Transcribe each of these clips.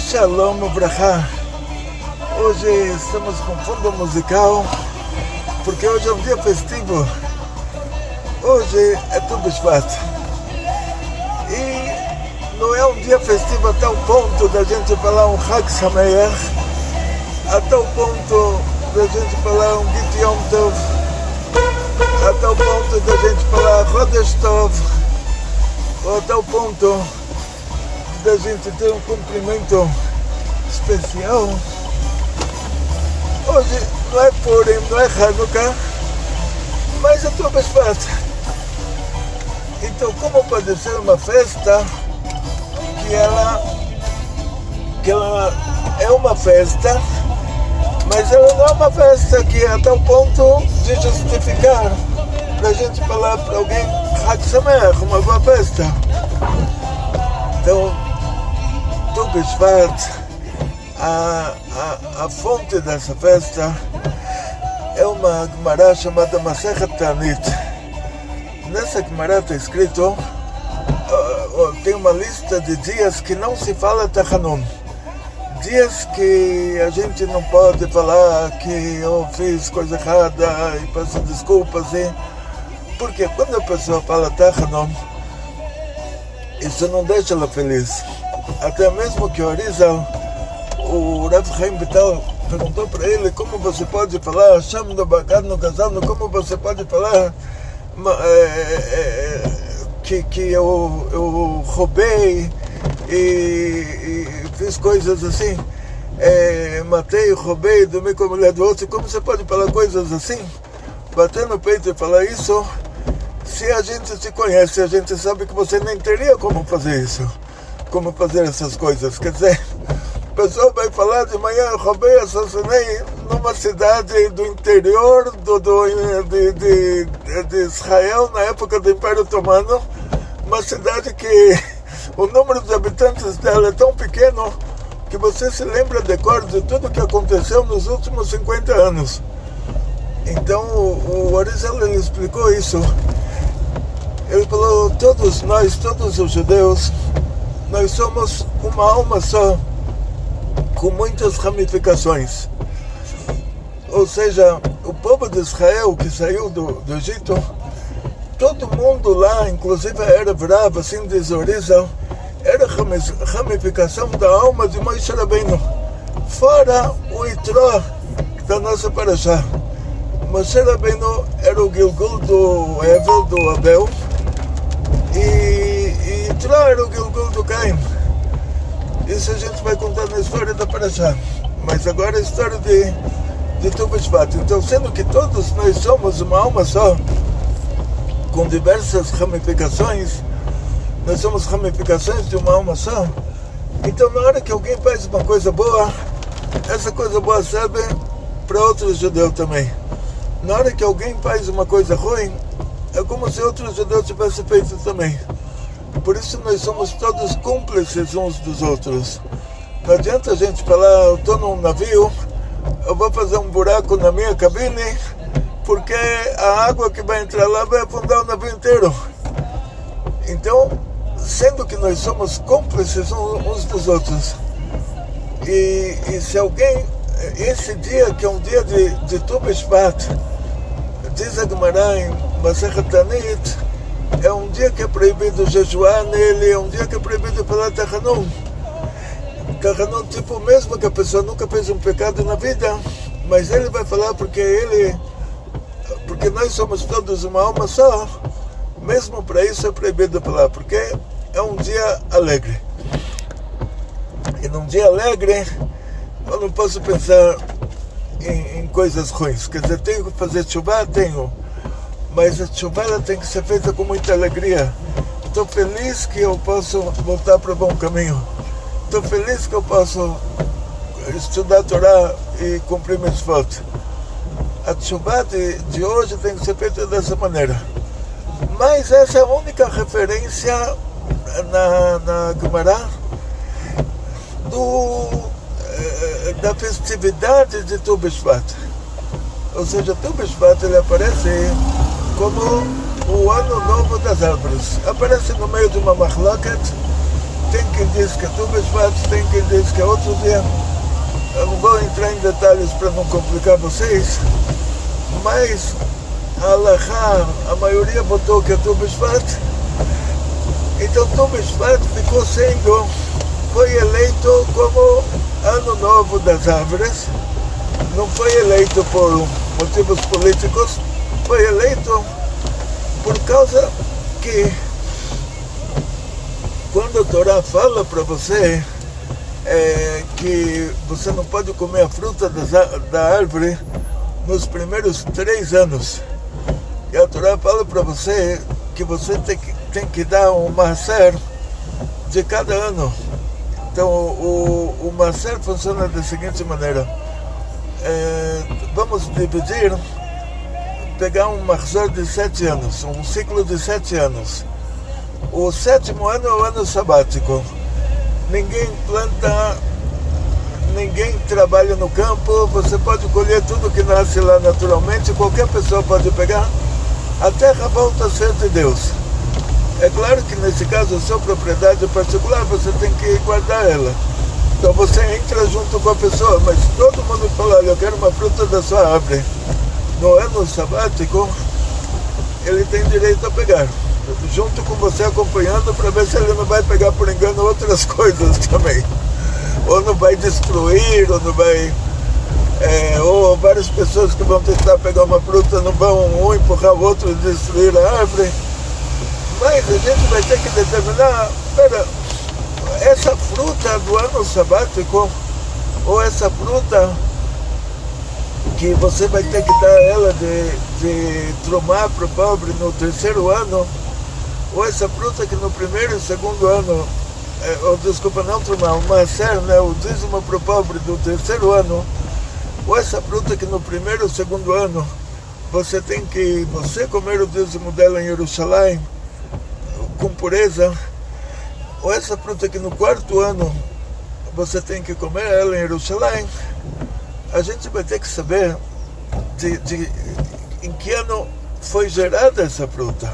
Shalom Ubrahá. Hoje estamos com fundo musical, porque hoje é um dia festivo. Hoje é Tu B'Shvat. E não é um dia festivo a tal ponto da gente falar um Chag Sameach, a tal ponto da gente falar um Git Yom Tov, a tal ponto da gente falar Chodesh Tov, ou a tal ponto da gente ter um cumprimento especial. Hoje não é Purim, não é Hanukkah, mas é Tu B'Shvat. Então, como pode ser uma festa que ela é uma festa, mas ela não é uma festa que é a tal ponto de justificar para a gente falar para alguém Chag Sameach, uma boa festa. Então, Tu B'Shvat, a fonte dessa festa é uma Gemara chamada Masechet Ta'anit. Nessa Gemara está escrito, tem uma lista de dias que não se fala Tachanun. Dias que a gente não pode falar que eu fiz coisa errada e peço desculpas. Porque quando a pessoa fala Tachanun, isso não deixa ela feliz. Até mesmo que o Arizal, o Rav Chaim Vital, perguntou para ele como você pode falar Hashem no Bagad no Gazal, como você pode falar que eu roubei e fiz coisas assim, matei, roubei, dormi com a mulher do outro. Como você pode falar coisas assim, bater no peito e falar isso, se a gente se conhece, a gente sabe que você nem teria como fazer isso, como fazer essas coisas. Quer dizer, a pessoa vai falar de manhã, eu roubei, assassinei numa cidade do interior de Israel, na época do Império Otomano, uma cidade que o número de habitantes dela é tão pequeno que você se lembra de cor de tudo que aconteceu nos últimos 50 anos. Então o Arizal, ele explicou isso. Ele falou, todos nós, todos os judeus, nós somos uma alma só, com muitas ramificações. Ou seja, o povo de Israel que saiu do Egito, todo mundo lá, inclusive era bravo, assim diz o Arizal, era ramificação da alma de Moshe Rabbeinu, fora o Itró da nossa Parashá. Moshe Rabbeinu era o Gilgul do Evel, do Abel, e Itró era o Gilgul do Caim. Isso a gente vai contar na história da Parashá. Mas agora a história de Tu B'Shvat. Então, sendo que todos nós somos uma alma só, com diversas ramificações, nós somos ramificações de uma alma só. Então, na hora que alguém faz uma coisa boa, essa coisa boa serve para outros judeus também. Na hora que alguém faz uma coisa ruim, é como se outros judeus tivessem feito também. Por isso nós somos todos cúmplices uns dos outros. Não adianta a gente falar, eu estou num navio, eu vou fazer um buraco na minha cabine, porque a água que vai entrar lá vai afundar o navio inteiro. Então, sendo que nós somos cúmplices uns dos outros, e se alguém, esse dia que é um dia de Tu B'Shvat, diz a Gemara em Masechet Ta'anit, é um dia que é proibido jejuar nele, é um dia que é proibido falar Tachanun. Tachanun, tipo, mesmo que a pessoa nunca fez um pecado na vida, mas ele vai falar porque nós somos todos uma alma só, mesmo para isso é proibido falar, porque é um dia alegre. E num dia alegre, eu não posso pensar em coisas ruins. Quer dizer, tenho que fazer tshuva? Tenho. Mas a tshuva tem que ser feita com muita alegria. Estou feliz que eu posso voltar para o bom caminho. Estou feliz que eu posso estudar a Torá e cumprir mitzvot. A tshuva de hoje tem que ser feita dessa maneira. Mas essa é a única referência na Gemara da festividade de Tu B'Shvat. Ou seja, Tu B'Shvat, ele aparece como o ano novo das árvores. Aparece no meio de uma machloket tem quem diz que é Tu B'Shvat, tem quem diz que é outro dia. Eu não vou entrar em detalhes para não complicar vocês, mas a Halachá, a maioria votou que é Tu B'Shvat. Então Tu B'Shvat foi eleito como Ano Novo das Árvores. Não foi eleito por motivos políticos, foi eleito por causa que quando a Torá fala para você que você não pode comer a fruta da árvore nos primeiros 3 anos, e a Torá fala para você que você tem que dar um maaser de cada ano. Então o maaser funciona da seguinte maneira: vamos dividir, pegar um mahzor de 7 anos, um ciclo de 7 anos. O 7º ano é o ano sabático. Ninguém planta, ninguém trabalha no campo, você pode colher tudo que nasce lá naturalmente, qualquer pessoa pode pegar. A terra volta a ser de Deus. É claro que nesse caso a sua propriedade particular, você tem que guardar ela. Então você entra junto com a pessoa, mas todo mundo fala: olha, eu quero uma fruta da sua árvore. No ano sabático, ele tem direito a pegar, junto com você acompanhando, para ver se ele não vai pegar por engano outras coisas também. Ou não vai destruir, ou não vai... ou várias pessoas que vão tentar pegar uma fruta não vão um empurrar o outro e destruir a árvore. Mas a gente vai ter que determinar, essa fruta do ano sabático, ou essa fruta que você vai ter que dar ela de trumá para o pobre no 3º ano, ou essa fruta que no 1º e 2º ano, ou desculpa, não trumá, o maaser, né, o dízimo para o pobre do 3º ano, ou essa fruta que no 1º e 2º ano você tem que comer o dízimo dela em Jerusalém com pureza, ou essa fruta que no 4º ano você tem que comer ela em Jerusalém. A gente vai ter que saber em que ano foi gerada essa fruta.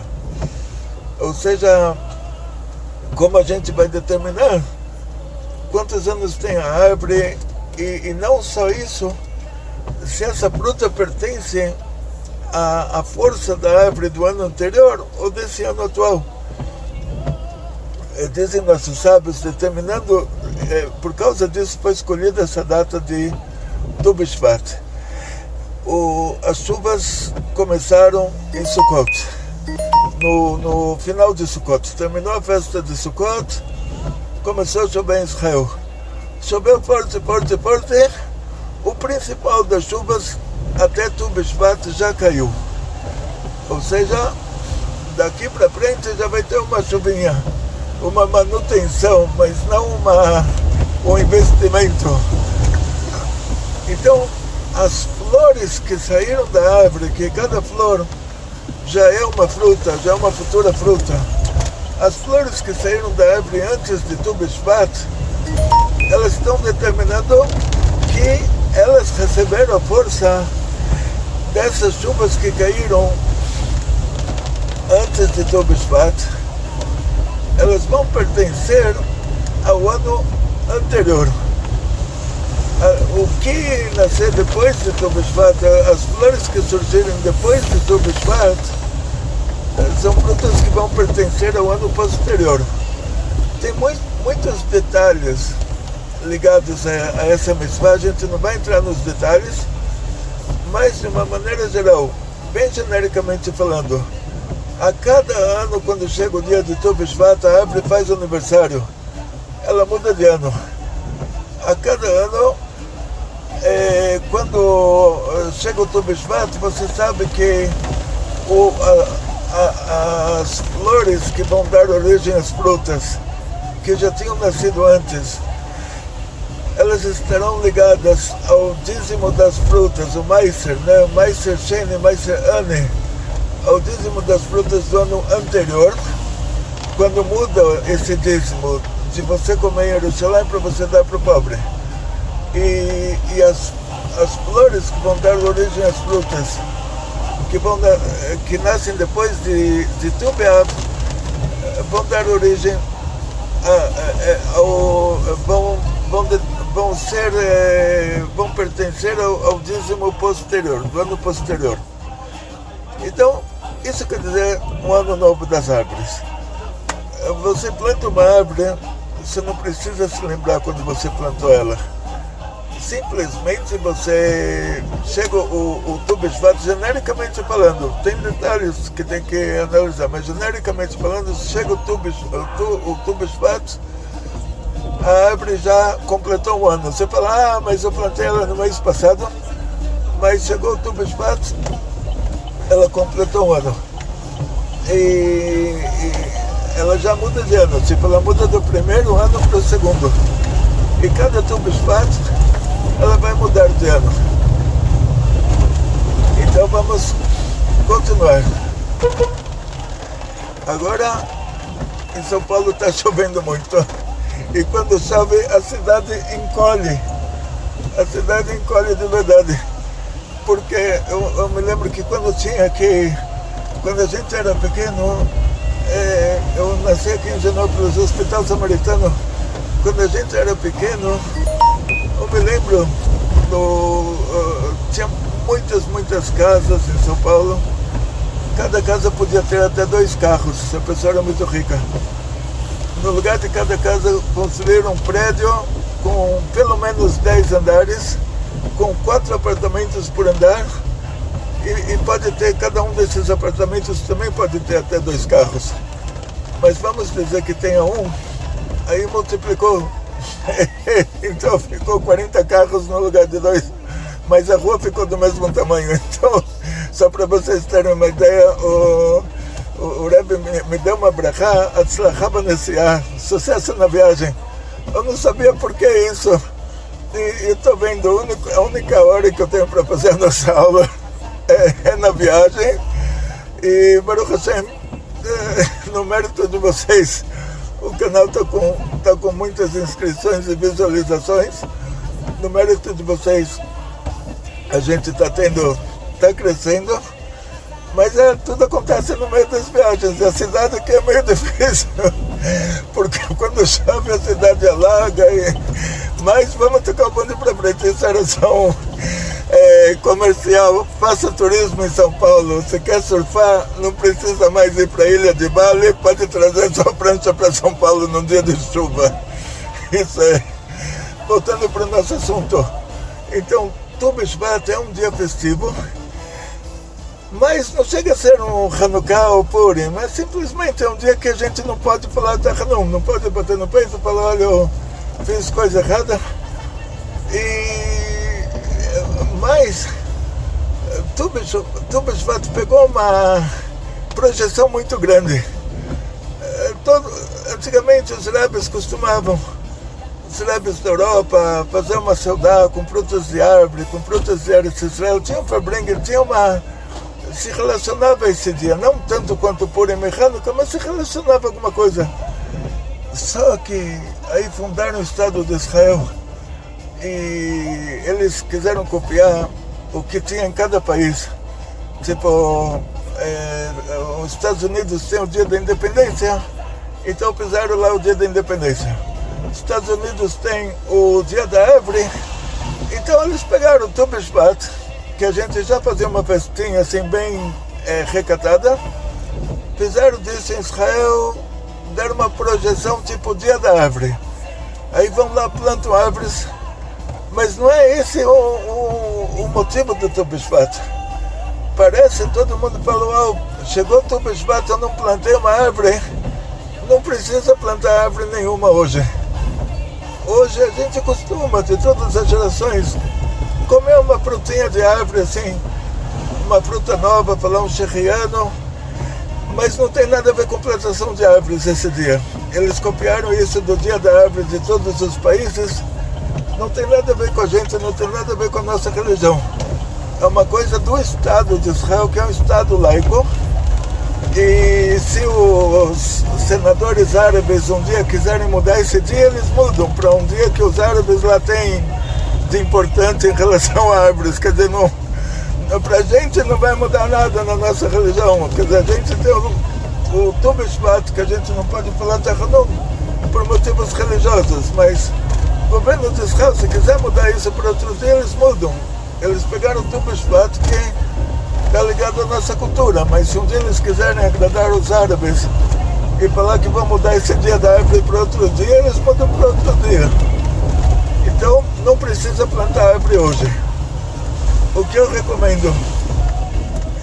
Ou seja, como a gente vai determinar quantos anos tem a árvore, e não só isso, se essa fruta pertence à força da árvore do ano anterior ou desse ano atual. Dizem nossos sábios, determinando, por causa disso foi escolhida essa data de Tu B'Shvat. As chuvas começaram em Sukkot, no final de Sukkot. Terminou a festa de Sukkot, começou a chover em Israel. Choveu forte, forte, forte. O principal das chuvas até Tu B'Shvat já caiu. Ou seja, daqui para frente já vai ter uma chuvinha, uma manutenção, mas não um investimento. Então, as flores que saíram da árvore, que cada flor já é uma fruta, já é uma futura fruta. As flores que saíram da árvore antes de Tu B'Shvat, elas estão determinando que elas receberam a força dessas chuvas que caíram antes de Tu B'Shvat. Elas vão pertencer ao ano anterior. O que nascer depois de Tu B'Shvat, as flores que surgirem depois de Tu B'Shvat, são frutas que vão pertencer ao ano posterior. Tem muitos detalhes ligados a essa mitzvah, a gente não vai entrar nos detalhes, mas de uma maneira geral, bem genericamente falando, a cada ano, quando chega o dia de Tu B'Shvat, a árvore faz aniversário, ela muda de ano. A cada ano, quando chega o Tu B'Shvat, você sabe que as flores que vão dar origem às frutas, que já tinham nascido antes, elas estarão ligadas ao dízimo das frutas, o Meiser, né? O Meiser Sheni, Meiser Ani, ao dízimo das frutas do ano anterior, quando muda esse dízimo de você comer em Jerusalém para você dar para o pobre. E as flores que vão dar origem às frutas, que nascem depois de Tu B'Av, vão dar origem vão pertencer ao dízimo posterior, do ano posterior. Então, isso quer dizer um ano novo das árvores. Você planta uma árvore, você não precisa se lembrar quando você plantou ela. Simplesmente você chega o Tu B'Shvat, genericamente falando, tem detalhes que tem que analisar, mas genericamente falando, chega o Tu B'Shvat, a árvore já completou um ano. Você fala, mas eu plantei ela no mês passado, mas chegou o Tu B'Shvat, ela completou um ano. E ela já muda de ano, tipo, ela muda do primeiro ano para o segundo. E cada Tu B'Shvat, ela vai mudar de ano. Então vamos continuar. Agora, em São Paulo está chovendo muito. E quando chove, a cidade encolhe. A cidade encolhe de verdade. Porque eu me lembro que quando a gente era pequeno, eu nasci aqui em Genópolis, Hospital Samaritano. Quando a gente era pequeno, eu me lembro, tinha muitas casas em São Paulo. Cada casa podia ter até 2 carros, se a pessoa era muito rica. No lugar de cada casa, construíram um prédio com pelo menos 10 andares, com 4 apartamentos por andar, e pode ter, cada um desses apartamentos também pode ter até 2 carros. Mas vamos dizer que tenha um, aí multiplicou. Então ficou 40 carros no lugar de 2, mas a rua ficou do mesmo tamanho. Então, só para vocês terem uma ideia, o Rebbe me deu uma brachá, Atzlachá B'Nesiá, sucesso na viagem. Eu não sabia por que isso. E estou vendo, a única hora que eu tenho para fazer a nossa aula é na viagem. E Baruch Hashem, no mérito de vocês, o canal tá com muitas inscrições e visualizações. No mérito de vocês, a gente está crescendo, mas tudo acontece no meio das viagens. A cidade aqui é meio difícil, porque quando chove a cidade alaga. Mas vamos tocar o bonde para frente. Isso era só comercial. Faça turismo em São Paulo. Se quer surfar, não precisa mais ir para a ilha de Bali, pode trazer sua prancha para São Paulo num dia de chuva. Isso é. Voltando para o nosso assunto. Então, Tu B'Shvat é um dia festivo, mas não chega a ser um Hanukkah ou Purim, mas simplesmente é um dia que a gente não pode falar Tachanum, não pode bater no peito e falar, olha, eu fiz coisa errada. Mas Tu B'Shvat pegou uma projeção muito grande. Antigamente os rebes costumavam, os rebes da Europa, fazer uma saudade com frutas de árvore, com frutas de Eretz Israel. Tinha um Farbrengen, se relacionava a esse dia, não tanto quanto Purim e Hanukkah, mas se relacionava a alguma coisa. Só que aí fundaram o Estado de Israel e eles quiseram copiar o que tinha em cada país. Tipo, os Estados Unidos têm o dia da independência, então fizeram lá o dia da independência. Os Estados Unidos têm o dia da árvore, então eles pegaram o Tu B'Shvat, que a gente já fazia uma festinha assim bem recatada, fizeram disso em Israel, deram uma projeção tipo o dia da árvore. Aí vão lá, plantam árvores, mas não é esse o motivo do Tu B'Shvat. Parece, todo mundo falou, chegou o Tu B'Shvat, eu não plantei uma árvore, não precisa plantar árvore nenhuma hoje. Hoje a gente costuma, de todas as gerações, comer uma frutinha de árvore assim, uma fruta nova, falar um shehriano, mas não tem nada a ver com plantação de árvores esse dia. Eles copiaram isso do dia da árvore de todos os países, não tem nada a ver com a gente, não tem nada a ver com a nossa religião. É uma coisa do Estado de Israel, que é um Estado laico, e se os senadores árabes um dia quiserem mudar esse dia, eles mudam para um dia que os árabes lá têm de importante em relação a árvores. Quer dizer, para a gente não vai mudar nada na nossa religião. Quer dizer, a gente tem o Tu B'Shvat, que a gente não pode falar Tachanum, por motivos religiosos, mas o governo de Israel, se quiser mudar isso para outro dia, eles mudam. Eles pegaram o Tu B'Shvat, que está ligado à nossa cultura, mas se um dia eles quiserem agradar os árabes e falar que vão mudar esse dia da árvore para outro dia, eles mudam para outro dia. Então não precisa plantar árvore hoje. O que eu recomendo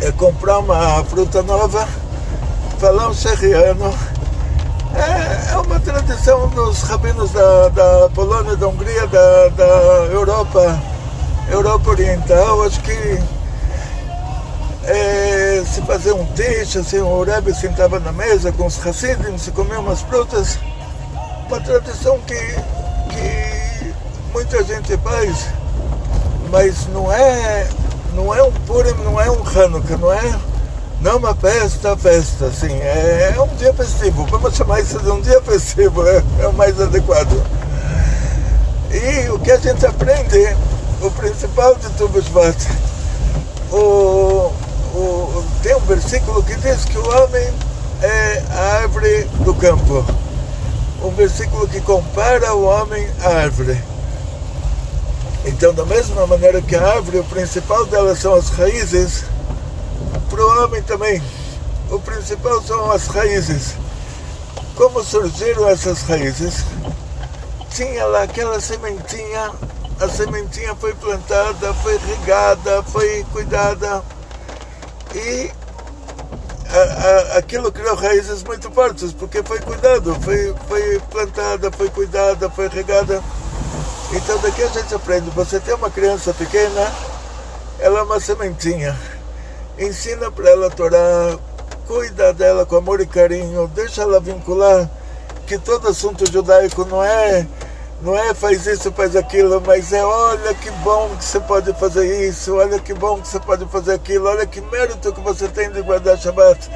é comprar uma fruta nova, falar um serriano. É uma tradição dos rabinos da Polônia, da Hungria, da Europa Oriental. Acho que se fazer um tish, assim, o Rebbe sentava na mesa com os Hassidim, se comia umas frutas. Uma tradição que muita gente faz, mas não é um Purim, não é um Hanukkah, não é uma festa, assim, é um dia festivo. Vamos chamar isso de um dia festivo, é o mais adequado. E o que a gente aprende, o principal de Tu B'Shvat, tem um versículo que diz que o homem é a árvore do campo. Um versículo que compara o homem à árvore. Então, da mesma maneira que a árvore, o principal dela são as raízes, para o homem também, o principal são as raízes. Como surgiram essas raízes? Tinha lá aquela sementinha, a sementinha foi plantada, foi regada, foi cuidada, e aquilo criou raízes muito fortes, porque foi cuidado, foi plantada, foi cuidada, foi regada. Então daqui a gente aprende, você tem uma criança pequena, ela é uma sementinha, ensina para ela a Torá, cuida dela com amor e carinho, deixa ela vincular que todo assunto judaico não é faz isso, faz aquilo, mas olha que bom que você pode fazer isso, olha que bom que você pode fazer aquilo, olha que mérito que você tem de guardar Shabbat,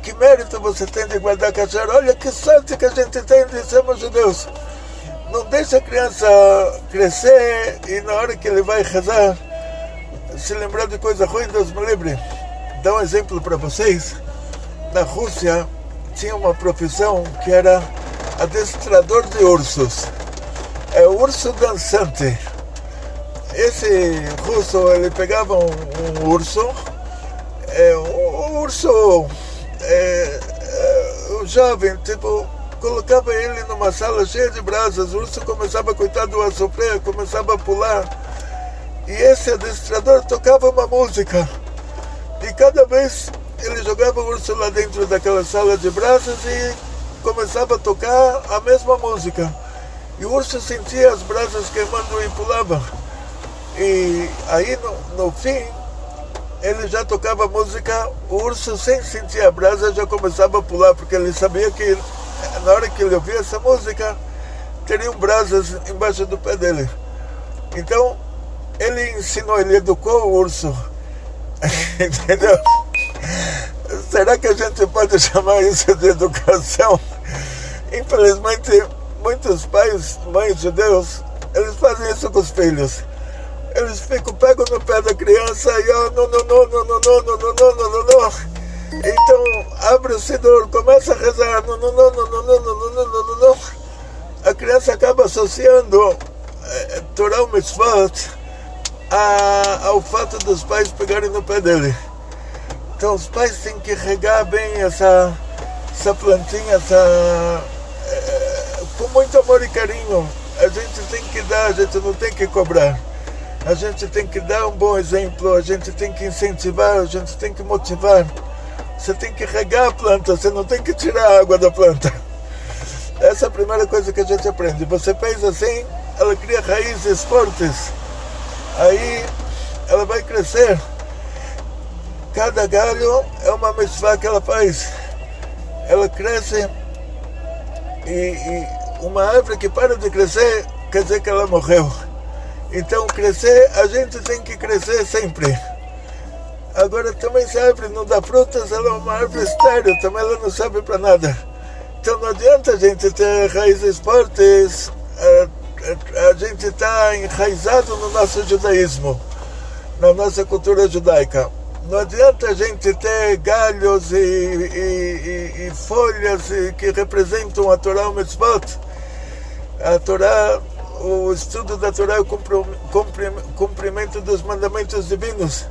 que mérito você tem de guardar Kasher, olha que sorte que a gente tem de sermos judeus. Não deixa a criança crescer e na hora que ele vai rezar, se lembrar de coisa ruim, Deus me livre. Dá um exemplo para vocês. Na Rússia tinha uma profissão que era adestrador de ursos. É o urso dançante. Esse russo, ele pegava um urso, um jovem, tipo, colocava ele numa sala cheia de brasas, o urso começava, coitado, a sofrer, começava a pular, e esse adestrador tocava uma música, e cada vez ele jogava o urso lá dentro daquela sala de brasas e começava a tocar a mesma música, e o urso sentia as brasas queimando e pulava, e aí no fim ele já tocava a música, o urso sem sentir a brasa já começava a pular, porque ele sabia que na hora que ele ouvia essa música, teriam brasas embaixo do pé dele. Então, ele ensinou, ele educou o urso. Entendeu? Será que a gente pode chamar isso de educação? Infelizmente, muitos pais, mães judeus, eles fazem isso com os filhos. Eles pegam no pé da criança e não. Então, abre o Siddur, começa a rezar, não. A criança acaba associando Torá e Mitzvot ao fato dos pais pegarem no pé dele. Então, os pais têm que regar bem essa plantinha, com muito amor e carinho. A gente tem que dar, a gente não tem que cobrar. A gente tem que dar um bom exemplo, a gente tem que incentivar, a gente tem que motivar. Você tem que regar a planta, você não tem que tirar a água da planta. Essa é a primeira coisa que a gente aprende. Você fez assim, ela cria raízes fortes. Aí ela vai crescer. Cada galho é uma mitzvah que ela faz. Ela cresce e uma árvore que para de crescer quer dizer que ela morreu. Então crescer, a gente tem que crescer sempre. Agora também se a árvore não dá frutas, ela é uma árvore estéril, também ela não serve para nada. Então não adianta a gente ter raízes fortes, a gente está enraizado no nosso judaísmo, na nossa cultura judaica. Não adianta a gente ter galhos e folhas que representam a Torá e o Mitzvot A Torá, o estudo da Torá é o cumprimento dos mandamentos divinos.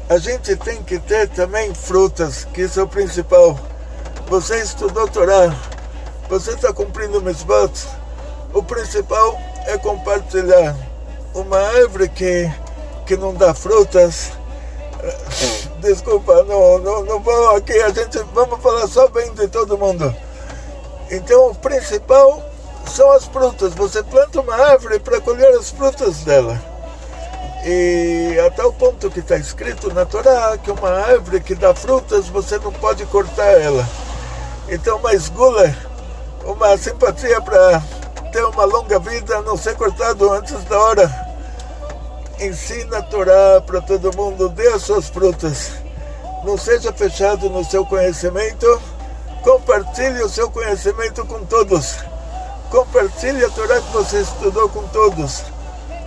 A gente tem que ter também frutas, que isso é o principal. Você estudou Torá, você está cumprindo o mitzvot, o principal é compartilhar. Uma árvore que não dá frutas, desculpa, não vou aqui, vamos falar só bem de todo mundo. Então o principal são as frutas. Você planta uma árvore para colher as frutas dela. E a tal ponto que está escrito na Torá que uma árvore que dá frutas, você não pode cortar ela. Então uma esgula, uma simpatia para ter uma longa vida, não ser cortado antes da hora. Ensina a Torá para todo mundo, dê as suas frutas. Não seja fechado no seu conhecimento, compartilhe o seu conhecimento com todos. Compartilhe a Torá que você estudou com todos.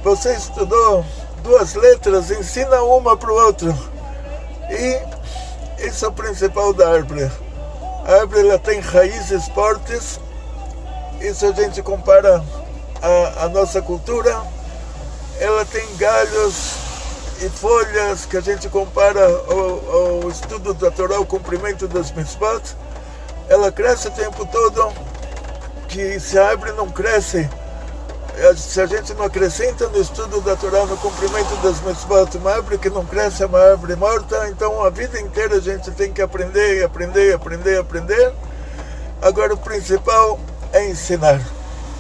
Você estudou 2 letras, ensina uma para o outro. E isso é o principal da árvore. A árvore ela tem raízes fortes. Isso a gente compara a nossa cultura. Ela tem galhos e folhas que a gente compara ao estudo da Torá, ao cumprimento das mitzvot. Ela cresce o tempo todo, que se a árvore não cresce, se a gente não acrescenta no estudo da Torá, no cumprimento das mitzvot, uma árvore que não cresce é uma árvore morta. Então a vida inteira a gente tem que aprender. Agora o principal é ensinar.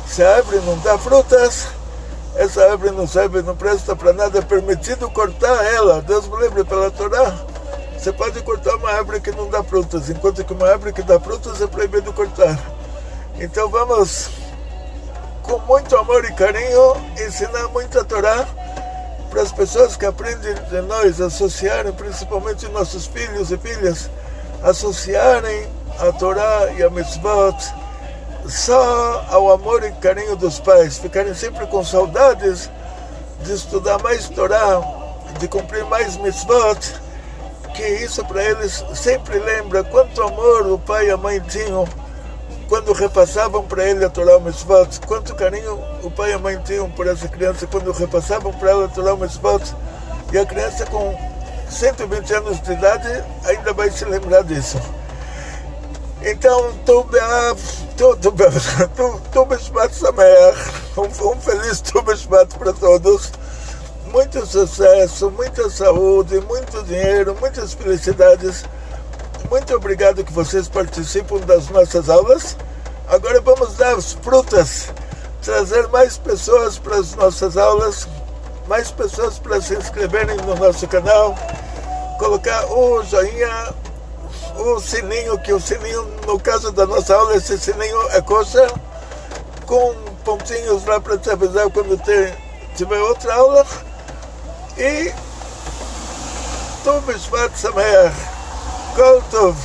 Se a árvore não dá frutas, essa árvore não serve, não presta para nada, é permitido cortar ela. Deus me livre, pela Torá. Você pode cortar uma árvore que não dá frutas, enquanto que uma árvore que dá frutas é proibido cortar. Então vamos, com muito amor e carinho, ensinar muito a Torá para as pessoas que aprendem de nós, associarem, principalmente nossos filhos e filhas, associarem a Torá e a mitzvot só ao amor e carinho dos pais, ficarem sempre com saudades de estudar mais Torá, de cumprir mais mitzvot, que isso para eles sempre lembra quanto amor o pai e a mãe tinham quando repassavam para ele a Torá e mitzvot, quanto carinho o pai e a mãe tinham por essa criança quando repassavam para ela a Torá e mitzvot, e a criança com 120 anos de idade ainda vai se lembrar disso. Então, Tu B'Shvat Sameach, um feliz Tu B'Shvat para todos, muito sucesso, muita saúde, muito dinheiro, muitas felicidades. Muito obrigado que vocês participam das nossas aulas. Agora vamos dar as frutas, trazer mais pessoas para as nossas aulas, mais pessoas para se inscreverem no nosso canal, colocar o joinha, o sininho, que o sininho, no caso da nossa aula, esse sininho é kosher, com pontinhos lá para te avisar quando tiver outra aula. E Tu B'Shvat Sameach, Kol Tov.